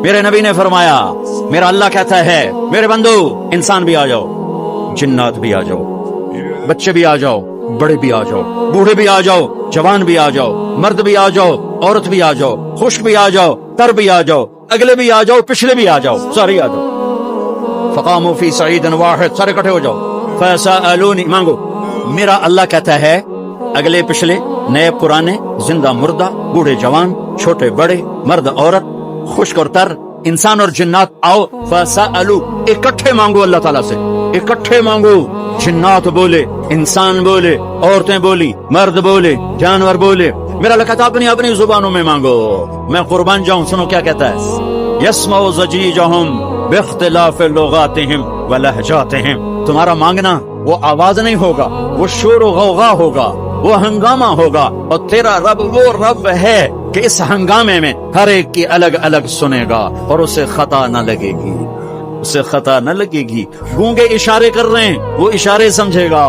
میرے نبی نے فرمایا، میرا اللہ کہتا ہے میرے بندو انسان بھی آ جاؤ، جنات بھی آ جاؤ، بچے بھی آ جاؤ، بڑے بھی آ جاؤ، بوڑھے بھی آ جاؤ، جوان بھی آ جاؤ، مرد بھی آ جاؤ، عورت بھی آ جاؤ، خشک بھی آ جاؤ، تر بھی آ جاؤ، اگلے بھی آ جاؤ، پچھلے بھی آ جاؤ، سارے آ جاؤ۔ فقاموا فی صعید واحد، سارے اکٹھے ہو جاؤ، فسألونی، مانگو۔ میرا اللہ کہتا ہے اگلے پچھلے، نئے پرانے، زندہ مردہ، بوڑھے جوان، چھوٹے بڑے، مرد عورت، خشک اور تر، انسان اور جنات آؤ، فسألو، اکٹھے مانگو اللہ تعالیٰ سے، اکٹھے مانگو۔ جنات بولے، انسان بولے، عورتیں بولی، مرد بولے، جانور بولے، میرا اللہ کہتا اپنی اپنی زبانوں میں مانگو، میں قربان جاؤں۔ سنو کیا کہتا ہے، یسمع زجیجہم باختلاف لغاتہم ولہجاتہم، تمہارا مانگنا وہ آواز نہیں ہوگا، وہ شور و غوغا ہوگا، وہ ہنگامہ ہوگا، اور تیرا رب وہ رب ہے کہ اس ہنگامے میں ہر ایک کی الگ الگ سنے گا اور اسے خطا نہ لگے گی، اسے خطا نہ لگے گی۔ گونگے اشارے کر رہے ہیں، وہ اشارے سمجھے گا۔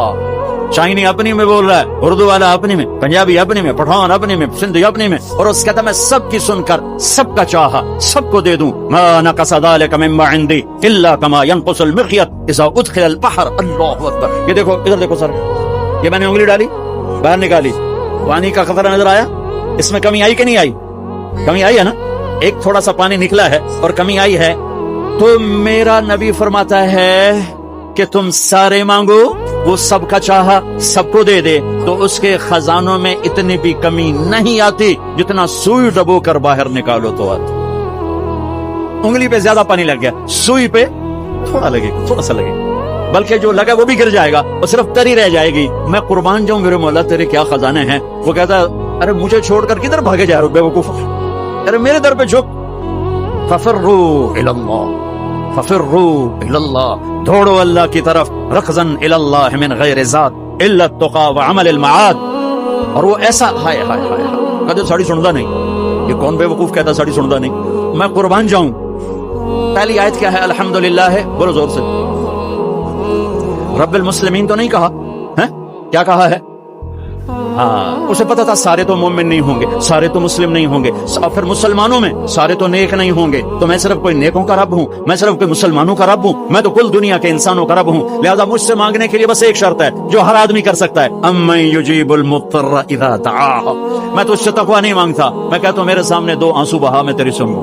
چائنی اپنی میں بول رہا ہے، اردو والا اپنی میں، پنجابی اپنی میں، پٹھان اپنی میں، سندھی اپنی میں، اور اس کہتا میں سب کی سن کر سب کا چاہا سب کو دے دوں۔ ما نقص ذلك مما عندي الا كما ينقص المخيط اذا ادخل البحر۔ اللہ اکبر۔ یہ دیکھو ادھر دیکھو سر، یہ میں نے انگلی ڈالی باہر نکالی، پانی کا قطرہ نظر آیا، اس میں کمی آئی کہ نہیں آئی؟ کمی آئی ہے نا، ایک تھوڑا سا پانی نکلا ہے اور کمی آئی ہے، تو میرا نبی فرماتا ہے کہ تم سارے مانگو، وہ سب کا چاہا سب کو دے دے، تو اس کے خزانوں میں اتنی بھی کمی نہیں آتی جتنا سوئی ڈبو کر باہر نکالو تو آتی۔ انگلی پہ زیادہ پانی لگ گیا، سوئی پہ تھوڑا لگے گا، تھوڑا سا لگے گا، بلکہ جو لگا وہ بھی گر جائے گا اور صرف تری رہ جائے گی۔ میں قربان جاؤں میرے مولا تیرے کیا خزانے ہیں۔ وہ کہتا ہے ارے مجھے چھوڑ کر کدھر بھاگے جا رہے ہو بے وقوف، ارے میرے در پہ جھک۔ ففروا الی اللہ، ففروا الی اللہ، دوڑو اللہ کی طرف، رکضا الی اللہ من غیر ذات الا التقى وعمل المعاد۔ اور وہ ایسا ہائے ہائے ہائے کہتے ساڑی سندا نہیں، یہ کون بے وقوف کہتا ساڑی سندا نہیں۔ میں قربان جاؤں، پہلی آیت کیا ہے؟ الحمدللہ ہے، بولو زور سے، رب المسلمین تو نہیں کہا ہے، کیا کہا ہے؟ ہاں، اسے پتا تھا سارے تو مومن نہیں ہوں گے، سارے تو مسلم نہیں ہوں گے، اور پھر مسلمانوں میں سارے تو نیک نہیں ہوں گے، تو میں صرف کوئی نیکوں کا رب ہوں، میں صرف کوئی مسلمانوں کا رب ہوں، میں تو کل دنیا کے انسانوں کا رب ہوں۔ لہذا مجھ سے مانگنے کے لیے بس ایک شرط ہے جو ہر آدمی کر سکتا ہے، امن یجیب المضطر اذا دعاہ۔ میں تو اس سے تقویٰ نہیں مانگتا، میں کہتا ہوں میرے سامنے دو آنسو بہا، میں تیری سنوں۔